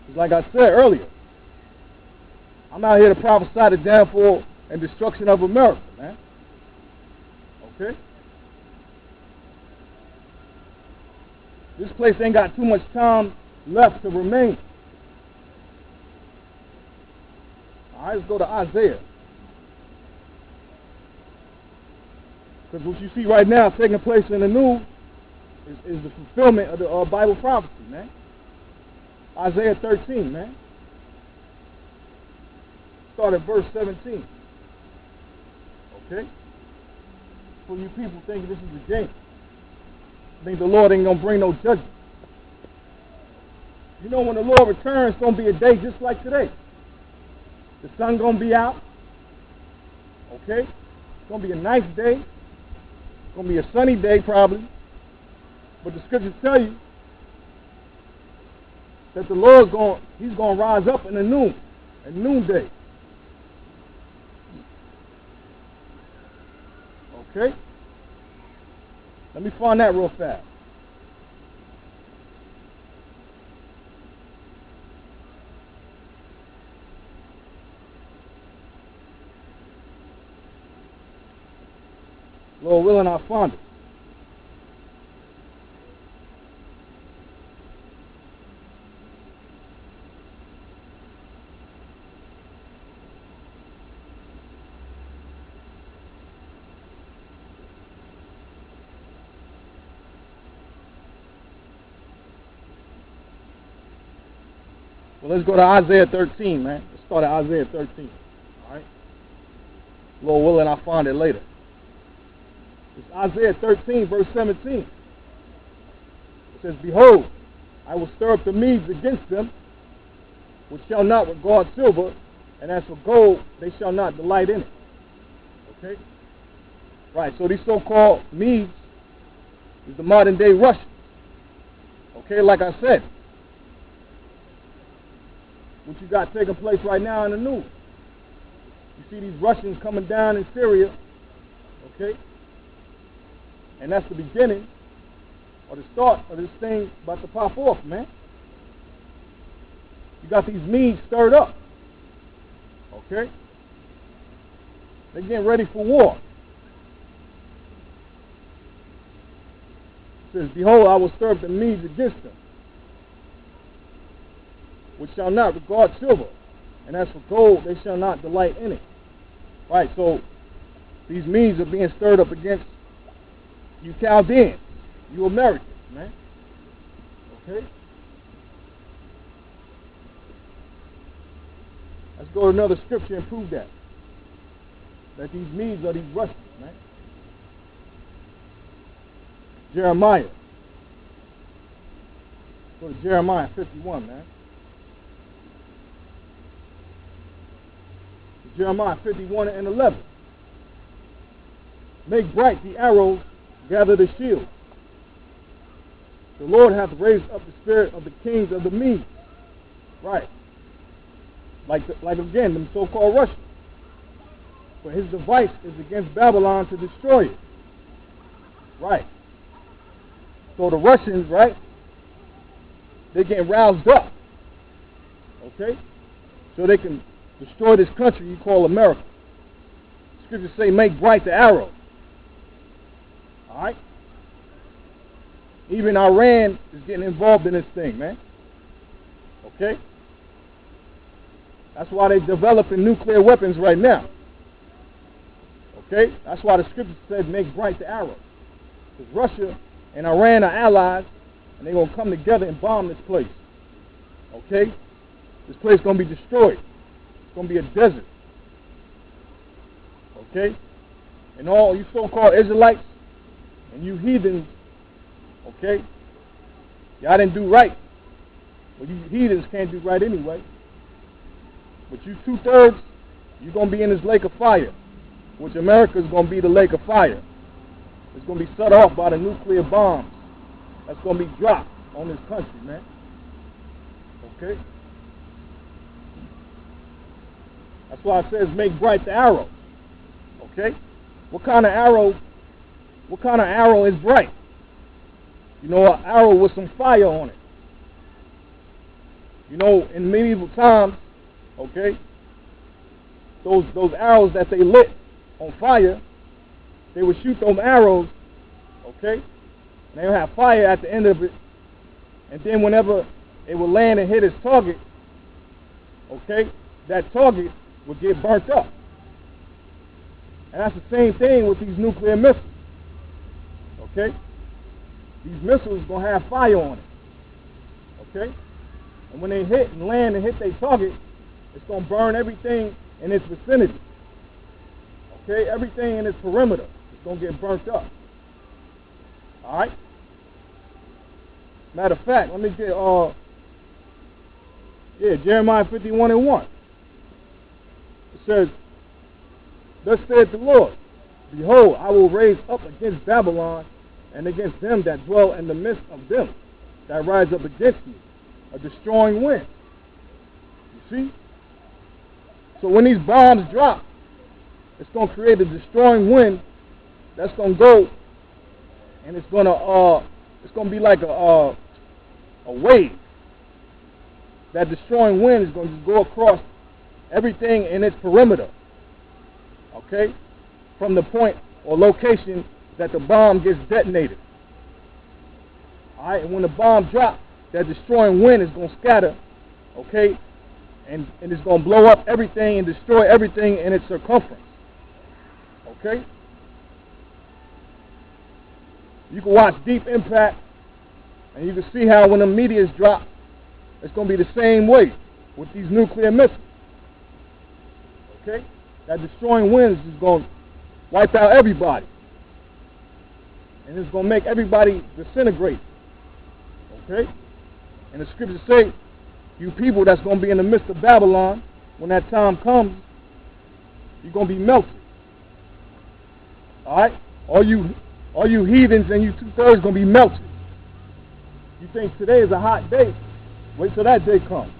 It's like I said earlier, I'm out here to prophesy the downfall and destruction of America, man. Okay? This place ain't got too much time left to remain. All right, let's go to Isaiah. Because what you see right now taking place in the news is the fulfillment of the Bible prophecy, man. Isaiah 13, man. Start at verse 17. Okay? For you people thinking this is a game. Think the Lord ain't going to bring no judgment. You know when the Lord returns, it's going to be a day just like today. The sun going to be out. Okay? It's going to be a nice day. It's going to be a sunny day probably. But the scriptures tell you that the Lord's He's going to rise up in the noonday. Okay? Let me find that real fast. Lord willing, I'll find it. Well, let's go to Isaiah 13, man. Let's start at Isaiah 13. All right? Lord willing, I'll find it later. It's Isaiah 13, verse 17. It says, behold, I will stir up the Medes against them, which shall not regard silver, and as for gold, they shall not delight in it. Okay? Right, so these so-called Medes is the modern-day Russians. Okay, like I said, what you got taking place right now in the news. You see these Russians coming down in Syria, okay? And that's the beginning or the start of this thing about to pop off, man. You got these Medes stirred up, okay? They're getting ready for war. It says, behold, I will stir up the Medes against them, which shall not regard silver, and as for gold, they shall not delight in it. Right, so these Medes are being stirred up against you Chaldeans, you Americans, man. Okay? Let's go to another scripture and prove that. That these Medes are these Russians, man. Jeremiah. Go to Jeremiah 51, man. Jeremiah 51 and 11. Make bright the arrows, gather the shield. The Lord hath raised up the spirit of the kings of the Medes. Right. Like again, them so-called Russians. For his device is against Babylon to destroy it. Right. So the Russians, right, they're getting roused up. Okay? So they can destroy this country you call America. Scriptures say make bright the arrow. Alright? Even Iran is getting involved in this thing, man. Okay? That's why they're developing nuclear weapons right now. Okay? That's why the scripture said make bright the arrow. Because Russia and Iran are allies, and they're going to come together and bomb this place. Okay? This place is going to be destroyed. It's going to be a desert. Okay? And all you so-called Israelites and you heathens, okay? Y'all didn't do right. Well, you heathens can't do right anyway. But you 2/3, you're going to be in this lake of fire, which America is going to be the lake of fire. It's going to be set off by the nuclear bombs that's going to be dropped on this country, man. Okay? That's why it says make bright the arrow. Okay? What kind of arrow is bright? You know, an arrow with some fire on it. You know, in medieval times, okay, those arrows that they lit on fire, they would shoot those arrows, okay, and they would have fire at the end of it, and then whenever it would land and hit its target, okay, that target would get burnt up. And that's the same thing with these nuclear missiles, okay? These missiles are going to have fire on it, okay? And when they hit and land and hit their target, it's going to burn everything in its vicinity, okay? Everything in its perimeter is going to get burnt up, all right? Matter of fact, let me get, Jeremiah 51:1. It says, "Thus saith the Lord, Behold, I will raise up against Babylon and against them that dwell in the midst of them that rise up against me, a destroying wind." You see? So when these bombs drop, it's going to create a destroying wind that's going to go, and it's going to be like a wave. That destroying wind is going to go across everything in its perimeter, okay, from the point or location that the bomb gets detonated. All right, and when the bomb drops, that destroying wind is going to scatter, okay, and it's going to blow up everything and destroy everything in its circumference, okay. You can watch Deep Impact, and you can see how when the meteors drop, it's going to be the same way with these nuclear missiles. Okay? That destroying wind is just going to wipe out everybody. And it's going to make everybody disintegrate. Okay? And the scriptures say, you people that's going to be in the midst of Babylon, when that time comes, you're going to be melted. Alright? All you heathens and you 2/3 going to be melted. You think today is a hot day? Wait till that day comes.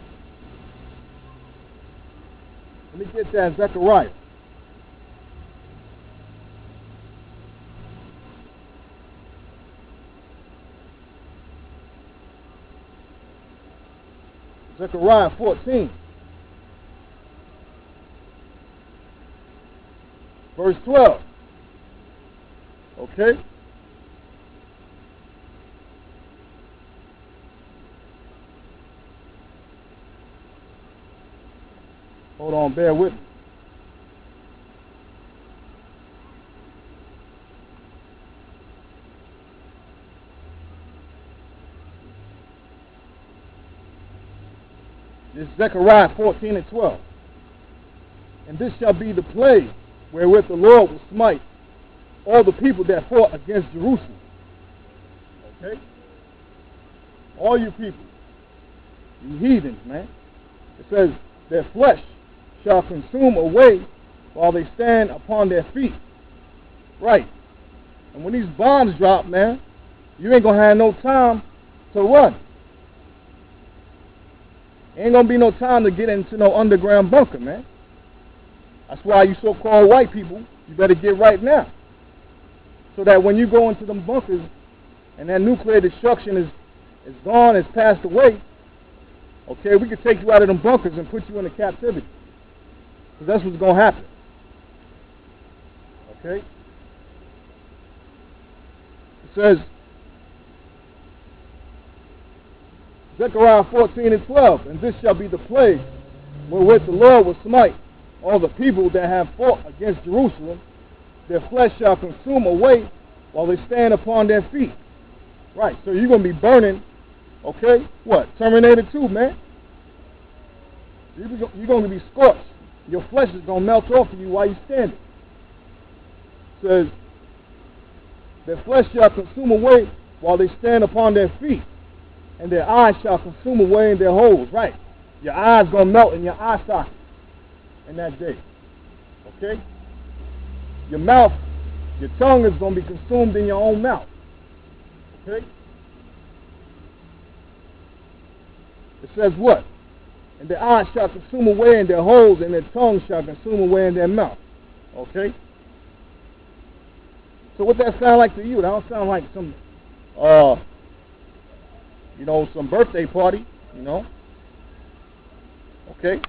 Let me get that, Zechariah. Zechariah 14. Verse 12. Okay? Hold on, bear with me. This is Zechariah 14:12. "And this shall be the plague wherewith the Lord will smite all the people that fought against Jerusalem." Okay? All you people, you heathens, man. It says, "Their flesh shall consume away while they stand upon their feet." Right. And when these bombs drop, man, you ain't going to have no time to run. Ain't going to be no time to get into no underground bunker, man. That's why you so-called white people, you better get right now. So that when you go into them bunkers and that nuclear destruction is gone, is passed away, okay, we can take you out of them bunkers and put you into captivity. Because that's what's going to happen. Okay? It says, Zechariah 14:12, "And this shall be the plague wherewith the Lord will smite all the people that have fought against Jerusalem. Their flesh shall consume away while they stand upon their feet." Right, so you're going to be burning, okay, what? Terminator 2, man. You're going to be scorched. Your flesh is going to melt off of you while you're standing. It says, "Their flesh shall consume away while they stand upon their feet, and their eyes shall consume away in their holes." Right. Your eyes going to melt in your eye socket in that day. Okay? Your mouth, your tongue is going to be consumed in your own mouth. Okay? It says what? "And their eyes shall consume away in their holes, and their tongue shall consume away in their mouth." Okay? So what that sound like to you? That don't sound like some, some birthday party, Okay?